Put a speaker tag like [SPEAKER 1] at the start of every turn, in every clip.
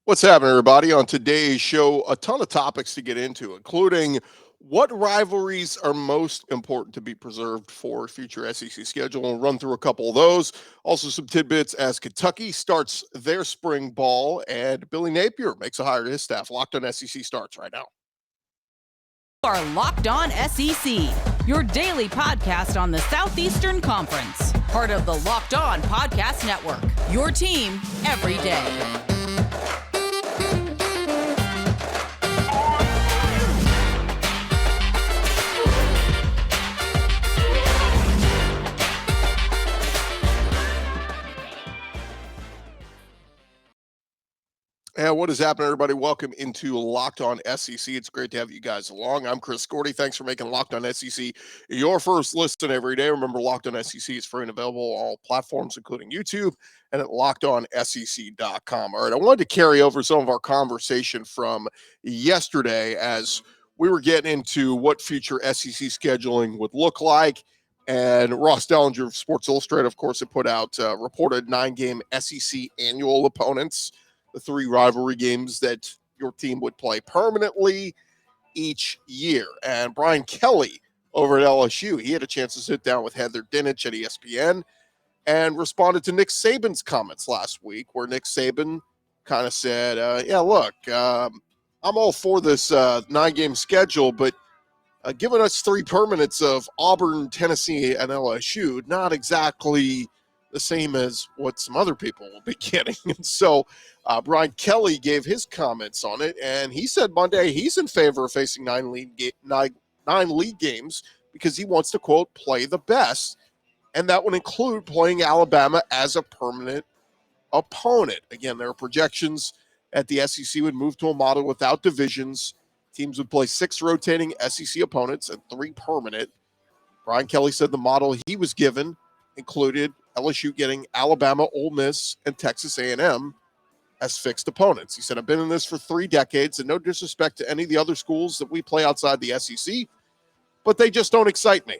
[SPEAKER 1] What's happening, everybody? On today's show, a ton of topics to get into, including what rivalries are most important to be preserved for future SEC schedule. We'll run through a couple of those. Also, some tidbits as Kentucky starts their spring ball, and Billy Napier makes a hire to his staff. Locked on SEC starts right now.
[SPEAKER 2] Are Locked On SEC, your daily podcast on the Southeastern Conference, part of the Locked On Podcast Network, your team every day.
[SPEAKER 1] And what is happening, everybody? Welcome into Locked On SEC. It's great to have you guys along. I'm Chris Gordy. Thanks for making Locked On SEC your first listen every day. Remember, Locked On SEC is free and available on all platforms, including YouTube and at lockedonsec.com. All right, I wanted to carry over some of our conversation from yesterday as we were getting into what future SEC scheduling would look like. And Ross Dellinger of Sports Illustrated, of course, had put out reported 9-game SEC annual opponents, the 3 rivalry games that your team would play permanently each year. And Brian Kelly over at LSU, he had a chance to sit down with Heather Dinich at ESPN and responded to Nick Saban's comments last week, where Nick Saban kind of said, I'm all for this 9-game schedule, but giving us 3 permanents of Auburn, Tennessee, and LSU, not exactly the same as what some other people will be getting. And so Brian Kelly gave his comments on it, and he said Monday he's in favor of facing 9 league games because he wants to, quote, play the best, and that would include playing Alabama as a permanent opponent. Again, there are projections at the SEC would move to a model without divisions. Teams would play 6 rotating SEC opponents and 3 permanent. Brian Kelly said the model he was given included LSU getting Alabama, Ole Miss, and Texas A&M as fixed opponents. He said, I've been in this for 3 decades, and no disrespect to any of the other schools that we play outside the SEC, but they just don't excite me.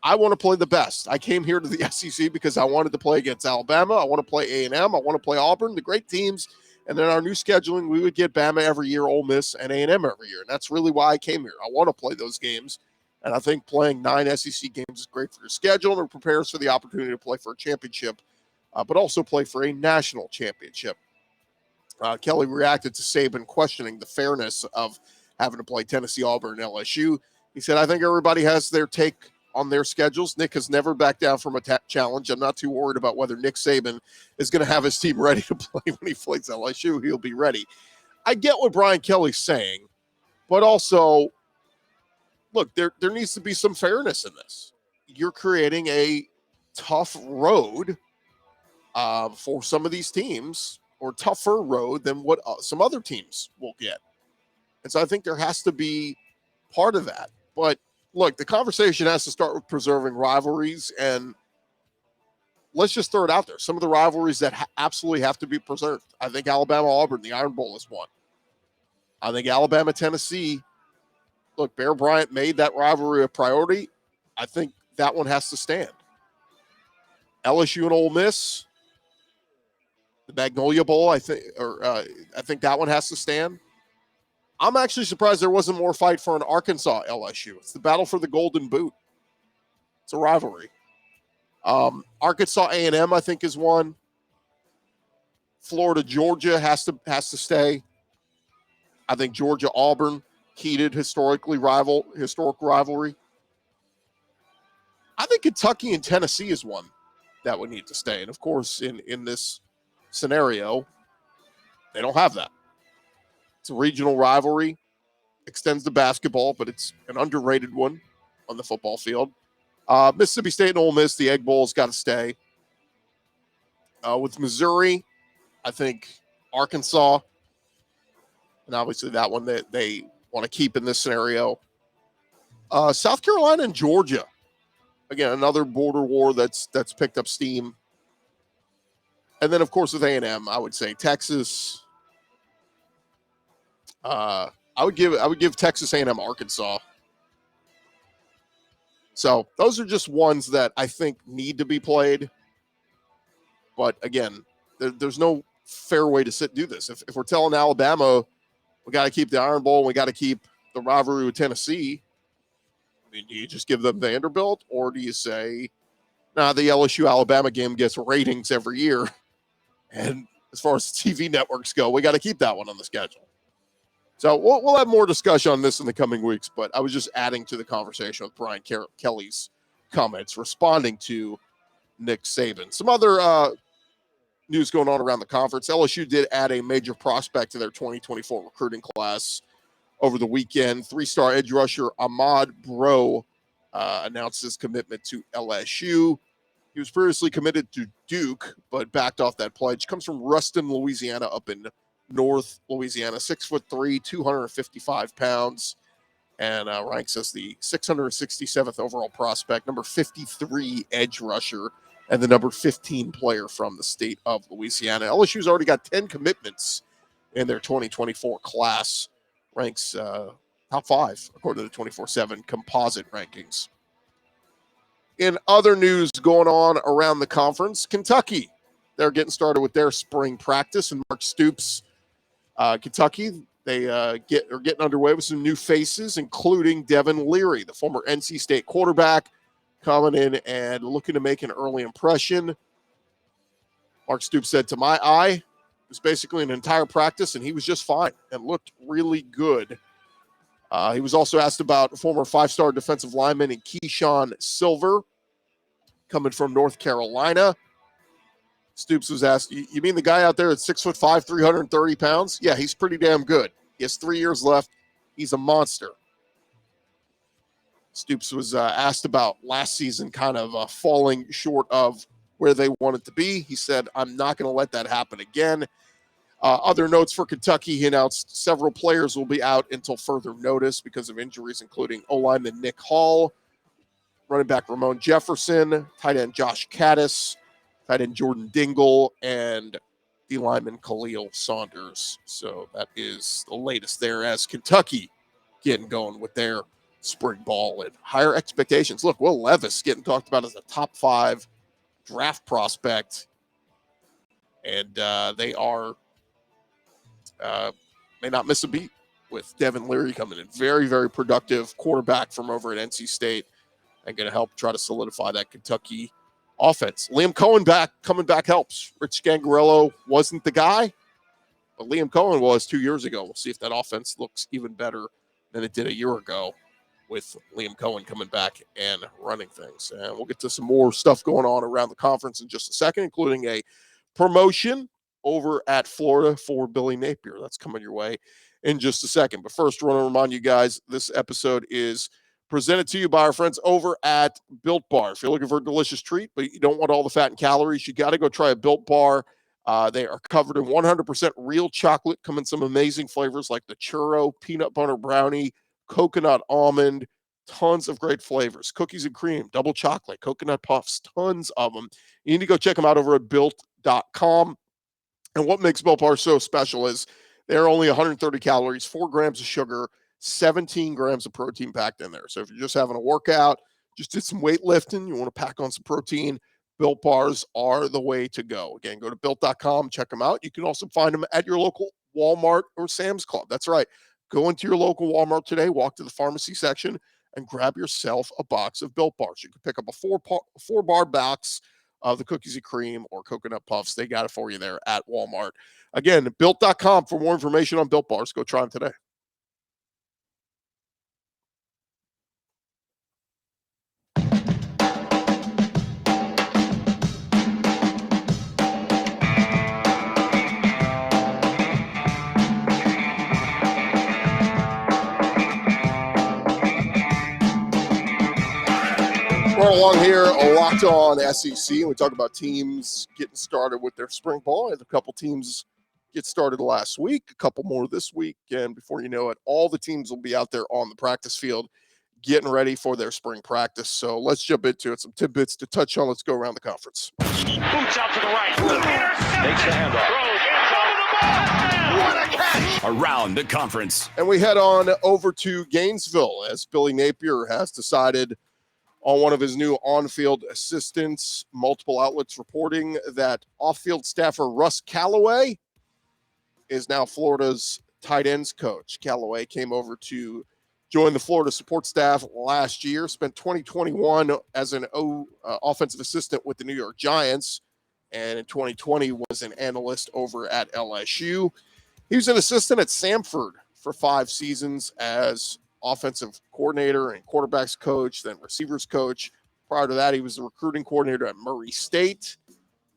[SPEAKER 1] I want to play the best. I came here to the SEC because I wanted to play against Alabama. I want to play A&M. I want to play Auburn, the great teams. And then our new scheduling, we would get Bama every year, Ole Miss, and A&M every year. And that's really why I came here. I want to play those games. And I think playing 9 SEC games is great for your schedule and prepares for the opportunity to play for a championship, but also play for a national championship. Kelly reacted to Saban questioning the fairness of having to play Tennessee, Auburn, and LSU. He said, I think everybody has their take on their schedules. Nick has never backed down from a challenge. I'm not too worried about whether Nick Saban is going to have his team ready to play when he plays LSU. He'll be ready. I get what Brian Kelly's saying, but also, look, there needs to be some fairness in this. You're creating a tough road for some of these teams, or tougher road than what some other teams will get. And so I think there has to be part of that. But look, the conversation has to start with preserving rivalries, and let's just throw it out there. Some of the rivalries that absolutely have to be preserved. I think Alabama-Auburn, the Iron Bowl, is one. I think Alabama-Tennessee, look, Bear Bryant made that rivalry a priority. I think that one has to stand. LSU and Ole Miss, the Magnolia Bowl, I think that one has to stand. I'm actually surprised there wasn't more fight for an Arkansas LSU. It's the battle for the Golden Boot. It's a rivalry. Arkansas A&M, I think, is one. Florida Georgia has to stay. I think Georgia Auburn, heated historic rivalry. I think Kentucky and Tennessee is one that would need to stay. And of course, in this scenario, they don't have that. It's a regional rivalry, extends to basketball, but it's an underrated one on the football field. Mississippi State and Ole Miss, the Egg Bowl's got to stay. With Missouri, I think Arkansas, and obviously that one that they want to keep in this scenario. South Carolina and Georgia, again, another border war that's picked up steam. And then, of course, with A&M, I would say Texas. I would give Texas A&M Arkansas. So those are just ones that I think need to be played. But again, there's no fair way to do this. If we're telling Alabama we got to keep the Iron Bowl and we got to keep the rivalry with Tennessee, I mean, do you just give them Vanderbilt, or do you say, nah, the LSU-Alabama game gets ratings every year, and as far as TV networks go, we got to keep that one on the schedule? So we'll have more discussion on this in the coming weeks, but I was just adding to the conversation with Brian Kelly's comments, responding to Nick Saban. Some other news going on around the conference. LSU did add a major prospect to their 2024 recruiting class over the weekend. 3-star edge rusher Ahmad Bro announced his commitment to LSU. He was previously committed to Duke, but backed off that pledge. Comes from Ruston, Louisiana, up in North Louisiana. 6'3", 255 pounds, and ranks as the 667th overall prospect, number 53 edge rusher, and the number 15 player from the state of Louisiana. LSU's already got 10 commitments in their 2024 class. Ranks top 5, according to the 24/7 composite rankings. In other news going on around the conference, Kentucky, they're getting started with their spring practice, and Mark Stoops, Kentucky, they are getting underway with some new faces, including Devin Leary, the former NC State quarterback, coming in and looking to make an early impression. Mark Stoops said, to my eye, it was basically an entire practice, and he was just fine and looked really good. He was also asked about former 5-star defensive lineman and Keyshawn Silver, coming from North Carolina. Stoops was asked, you mean the guy out there that's 6'5", 330 pounds? Yeah, he's pretty damn good. He has 3 years left. He's a monster. Stoops was asked about last season kind of falling short of where they wanted to be. He said, I'm not going to let that happen again. Other notes for Kentucky, he announced several players will be out until further notice because of injuries, including O-lineman Nick Hall, running back Ramon Jefferson, tight end Josh Caddis, tight end Jordan Dingle, and D lineman Khalil Saunders. So that is the latest there as Kentucky getting going with their spring ball and higher expectations. Look, Will Levis getting talked about as a top 5 draft prospect, and they are may not miss a beat with Devin Leary coming in. Very, very productive quarterback from over at NC State, and going to help try to solidify that Kentucky offense. Liam Cohen coming back helps. Rich Scangarello wasn't the guy, but Liam Cohen was 2 years ago. We'll see if that offense looks even better than it did a year ago with Liam Cohen coming back and running things. And we'll get to some more stuff going on around the conference in just a second, including a promotion over at Florida for Billy Napier. That's coming your way in just a second. But first, I want to remind you guys, this episode is presented to you by our friends over at Built Bar. If you're looking for a delicious treat, but you don't want all the fat and calories, you got to go try a Built Bar. They are covered in 100% real chocolate, come in some amazing flavors like the churro, peanut butter brownie, coconut almond, tons of great flavors. Cookies and cream, double chocolate, coconut puffs, tons of them. You need to go check them out over at Built.com. And what makes Built Bar so special is they're only 130 calories, 4 grams of sugar, 17 grams of protein packed in there. So if you're just having a workout, just did some weightlifting, you want to pack on some protein, Built Bars are the way to go. Again, go to Built.com, check them out. You can also find them at your local Walmart or Sam's Club. That's right. Go into your local Walmart today, walk to the pharmacy section, and grab yourself a box of Built Bars. You can pick up a 4-bar box of the cookies and cream or coconut puffs. They got it for you there at Walmart. Again, Built.com for more information on Built Bars. Go try them today. We're along here, Locked On SEC, and we talk about teams getting started with their spring ball. And a couple teams get started last week, a couple more this week, and before you know it, all the teams will be out there on the practice field getting ready for their spring practice. So let's jump into it. Some tidbits to touch on. Let's go around the conference.
[SPEAKER 3] Boots out to the right. Makes the handoff. What a catch! Around the conference.
[SPEAKER 1] And we head on over to Gainesville as Billy Napier has decided on one of his new on-field assistants. Multiple outlets reporting that off-field staffer Russ Callaway is now Florida's tight ends coach. Callaway came over to join the Florida support staff last year, spent 2021 as an offensive assistant with the New York Giants, and in 2020 was an analyst over at LSU. He was an assistant at Samford for 5 seasons as offensive coordinator and quarterbacks coach, then receivers coach. Prior to that, he was the recruiting coordinator at Murray State.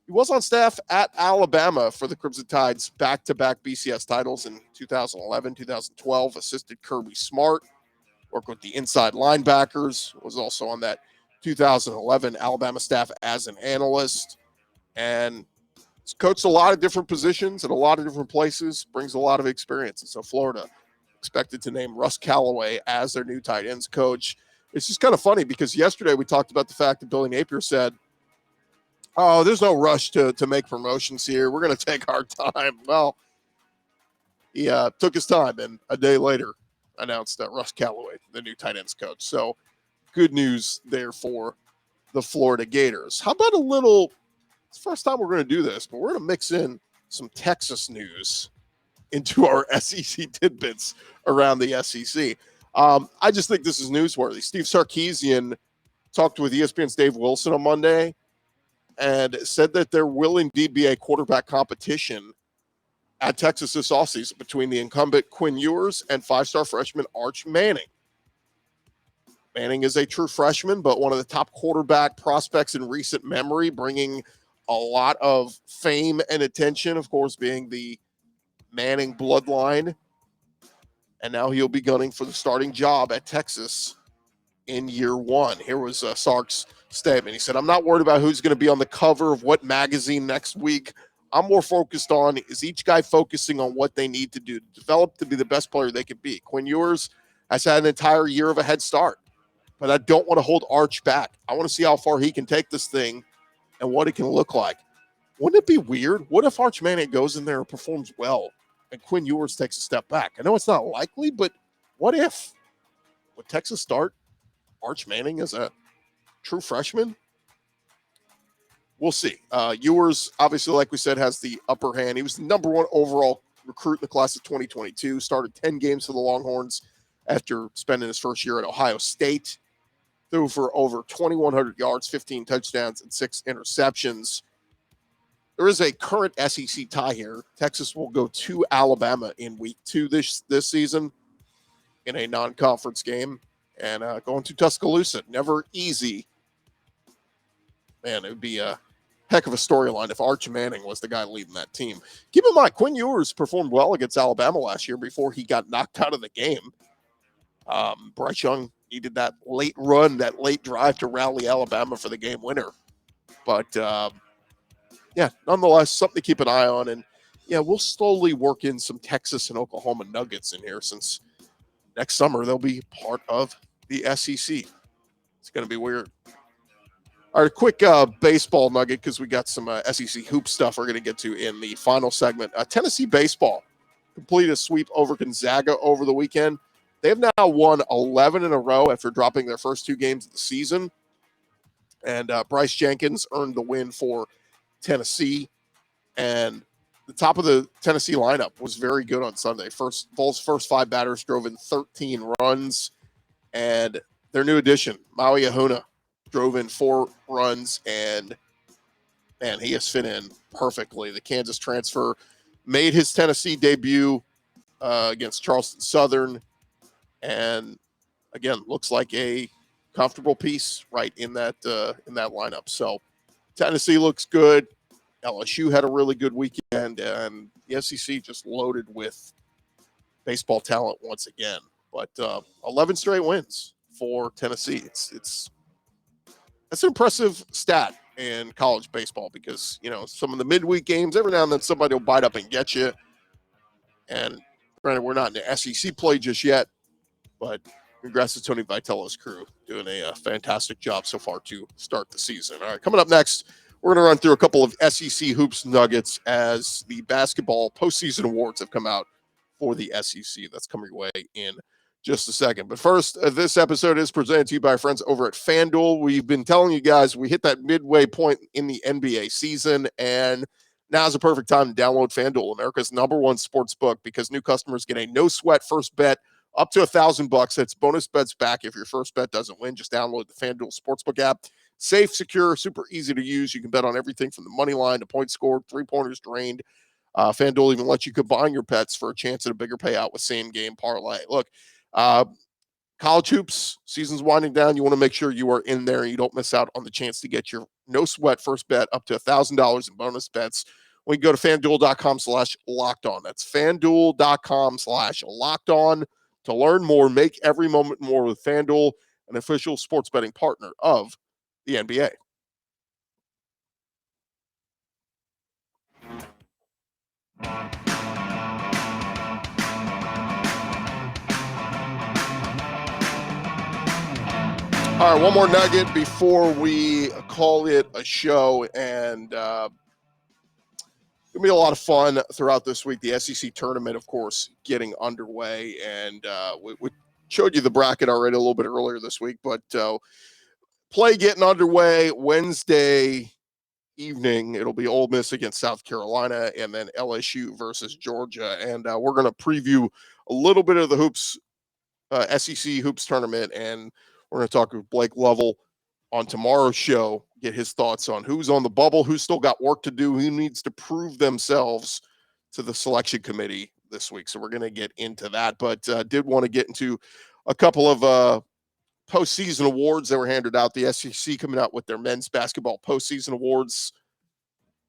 [SPEAKER 1] He was on staff at Alabama for the Crimson Tide's back-to-back BCS titles in 2011, 2012, assisted Kirby Smart, worked with the inside linebackers, was also on that 2011 Alabama staff as an analyst, and he's coached a lot of different positions at a lot of different places, brings a lot of experience. And so Florida expected to name Russ Callaway as their new tight ends coach. It's just kind of funny because yesterday we talked about the fact that Billy Napier said, oh, there's no rush to make promotions here. We're going to take our time. Well, he took his time, and a day later announced that Russ Callaway, the new tight ends coach. So good news there for the Florida Gators. How about it's the first time we're going to do this, but we're going to mix in some Texas news into our SEC tidbits around the SEC. I just think this is newsworthy. Steve Sarkisian talked with ESPN's Dave Wilson on Monday and said that there will indeed be a quarterback competition at Texas this offseason between the incumbent Quinn Ewers and 5-star freshman Arch Manning. Manning is a true freshman, but one of the top quarterback prospects in recent memory, bringing a lot of fame and attention, of course, being the Manning bloodline. And now he'll be gunning for the starting job at Texas in year 1. Here was Sark's statement. He said, I'm not worried about who's going to be on the cover of what magazine next week. I'm more focused on, is each guy focusing on what they need to do to develop to be the best player they could be. Quinn Ewers has had an entire year of a head start, but I don't want to hold Arch back. I want to see how far he can take this thing and what it can look like. Wouldn't it be weird? What if Arch Manning goes in there and performs well and Quinn Ewers takes a step back? I know it's not likely, but what if? Would Texas start Arch Manning as a true freshman? We'll see. Ewers, obviously, like we said, has the upper hand. He was the number 1 overall recruit in the class of 2022, started 10 games for the Longhorns after spending his first year at Ohio State. Threw for over 2,100 yards, 15 touchdowns, and 6 interceptions. There is a current SEC tie here. Texas will go to Alabama in week 2 this season in a non-conference game, and going to Tuscaloosa. Never easy. Man, it would be a heck of a storyline if Arch Manning was the guy leading that team. Keep in mind, Quinn Ewers performed well against Alabama last year before he got knocked out of the game. Bryce Young needed that late run, that late drive to rally Alabama for the game winner. But, yeah, nonetheless, something to keep an eye on. And, yeah, we'll slowly work in some Texas and Oklahoma Nuggets in here since next summer they'll be part of the SEC. It's going to be weird. All right, a quick baseball nugget because we got some SEC hoop stuff we're going to get to in the final segment. Tennessee baseball completed a sweep over Gonzaga over the weekend. They have now won 11 in a row after dropping their first 2 games of the season. And Bryce Jenkins earned the win for Tennessee. And the top of the Tennessee lineup was very good on Sunday. Vols' first 5 batters drove in 13 runs. And their new addition, Maui Ahuna, drove in 4 runs, and man, he has fit in perfectly. The Kansas transfer made his Tennessee debut against Charleston Southern, and again, looks like a comfortable piece right in that lineup. So Tennessee looks good. LSU had a really good weekend, and the SEC just loaded with baseball talent once again. But 11 straight wins for Tennessee. That's an impressive stat in college baseball because, you know, some of the midweek games, every now and then somebody will bite up and get you. And granted, we're not in the SEC play just yet, but congrats to Tony Vitello's crew doing a fantastic job so far to start the season. All right, coming up next, we're going to run through a couple of SEC hoops nuggets as the basketball postseason awards have come out for the SEC. That's coming your way in just a second. But first, this episode is presented to you by our friends over at FanDuel. We've been telling you guys we hit that midway point in the NBA season, and now's the perfect time to download FanDuel, America's #1 sports book, because new customers get a no-sweat first bet up to $1,000. That's bonus bets back if your first bet doesn't win. Just download the FanDuel Sportsbook app. Safe, secure, super easy to use. You can bet on everything from the money line to points scored, three-pointers drained. FanDuel even lets you combine your bets for a chance at a bigger payout with same-game parlay. Look, college hoops season's winding down. You want to make sure you are in there and you don't miss out on the chance to get your no-sweat first bet up to $1,000 in bonus bets. We can go to FanDuel.com/lockedon. That's FanDuel.com/lockedon to learn more. Make every moment more with FanDuel, an official sports betting partner of the NBA. All right, one more nugget before we call it a show, and it'll be a lot of fun throughout this week. The SEC tournament, of course, getting underway, and we showed you the bracket already a little bit earlier this week, but play getting underway Wednesday evening. It'll be Ole Miss against South Carolina, and then LSU versus Georgia, and we're going to preview a little bit of the hoops, SEC hoops tournament, and we're going to talk with Blake Lovell on tomorrow's show, get his thoughts on who's on the bubble, who's still got work to do, who needs to prove themselves to the selection committee this week. So we're going to get into that, but did want to get into a couple of postseason awards that were handed out. The SEC coming out with their men's basketball postseason awards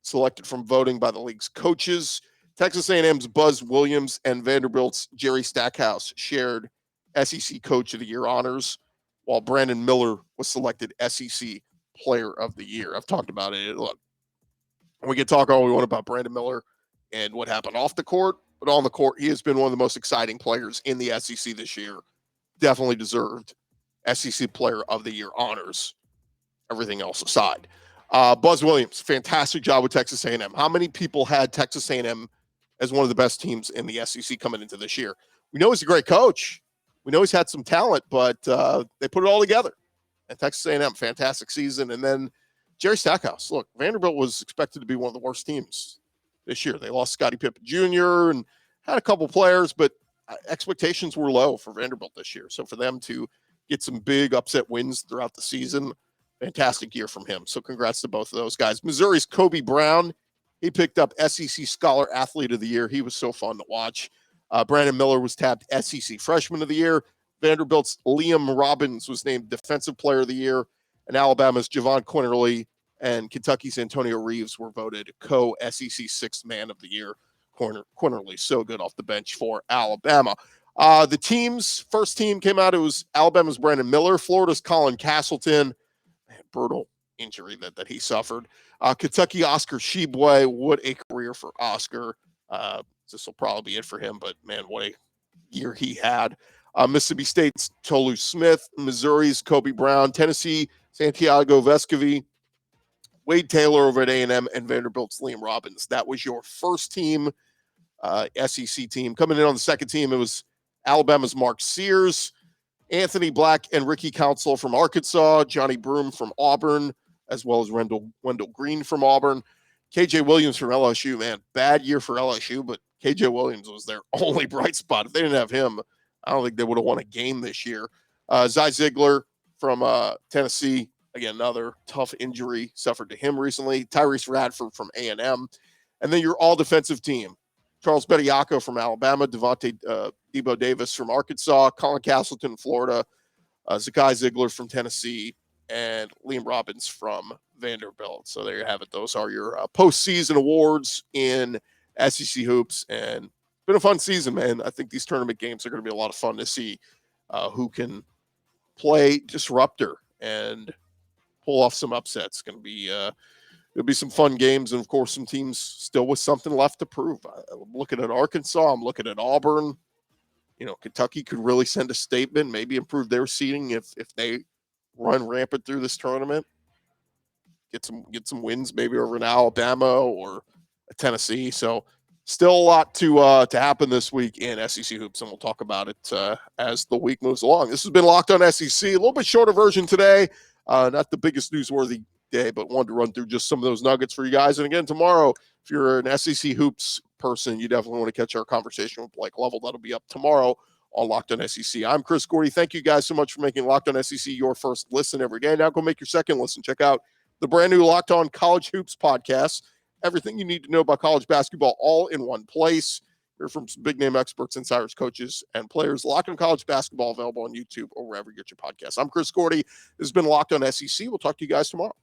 [SPEAKER 1] selected from voting by the league's coaches. Texas A&M's Buzz Williams and Vanderbilt's Jerry Stackhouse shared SEC Coach of the Year honors, while Brandon Miller was selected SEC Player of the Year. I've talked about it. Look, we can talk all we want about Brandon Miller and what happened off the court, but on the court, he has been one of the most exciting players in the SEC this year. Definitely deserved SEC Player of the Year honors, everything else aside. Buzz Williams, fantastic job with Texas A&M. How many people had Texas A&M as one of the best teams in the SEC coming into this year? We know he's a great coach. We know he's had some talent, but they put it all together. And Texas A&M, fantastic season. And then Jerry Stackhouse. Look, Vanderbilt was expected to be one of the worst teams this year. They lost Scottie Pippen Jr. and had a couple players, but expectations were low for Vanderbilt this year. So for them to get some big upset wins throughout the season, fantastic year from him. So congrats to both of those guys. Missouri's Kobe Brown, he picked up SEC Scholar Athlete of the Year. He was so fun to watch. Brandon Miller was tabbed SEC Freshman of the Year. Vanderbilt's Liam Robbins was named Defensive Player of the Year. And Alabama's Javon Quinterly and Kentucky's Antonio Reeves were voted co-SEC Sixth Man of the Year. Quinterly, so good off the bench for Alabama. The team's first team came out. It was Alabama's Brandon Miller, Florida's Colin Castleton. Man, brutal injury that he suffered. Kentucky Oscar Sheboy. What a career for Oscar. This will probably be it for him, but man, what a year he had. Mississippi State's Tolu Smith, Missouri's Kobe Brown, Tennessee, Santiago Vescovi, Wade Taylor over at A&M, and Vanderbilt's Liam Robbins. That was your first team, SEC team. Coming in on the second team, it was Alabama's Mark Sears, Anthony Black and Ricky Council from Arkansas, Johnny Broom from Auburn, as well as Wendell Green from Auburn. KJ Williams from LSU, man, bad year for LSU, but KJ Williams was their only bright spot. If they didn't have him, I don't think they would have won a game this year. Zy Ziegler from Tennessee, again, another tough injury suffered to him recently. Tyrese Radford from A&M. And then your all-defensive team, Charles Bediako from Alabama, Devontae Debo Davis from Arkansas, Colin Castleton, Florida, Zakai Ziegler from Tennessee, and Liam Robbins from Vanderbilt. So there you have it. Those are your postseason awards in SEC hoops, and it's been a fun season, man. I think these tournament games are going to be a lot of fun to see who can play disruptor and pull off some upsets. It's going to be it'll be some fun games, and of course, some teams still with something left to prove. I'm looking at Arkansas. I'm looking at Auburn. You know, Kentucky could really send a statement, maybe improve their seeding if they run rampant through this tournament. Get some wins maybe over an Alabama or a Tennessee. So Still a lot to happen this week in SEC hoops, and we'll talk about it as the week moves along. This has been Locked On SEC, a little bit shorter version today. Not the biggest newsworthy day, but wanted to run through just some of those nuggets for you guys. And again, tomorrow, if you're an SEC hoops person, you definitely want to catch our conversation with Blake Level. That'll be up tomorrow on Locked On SEC. I'm Chris Gordy. Thank you guys so much for making Locked On SEC your first listen every day. Now go make your second listen. Check out the brand new Locked On College Hoops podcast. Everything you need to know about college basketball all in one place. Hear from some big name experts, insiders, coaches, and players. Locked On College Basketball available on YouTube or wherever you get your podcasts. I'm Chris Gordy. This has been Locked On SEC. We'll talk to you guys tomorrow.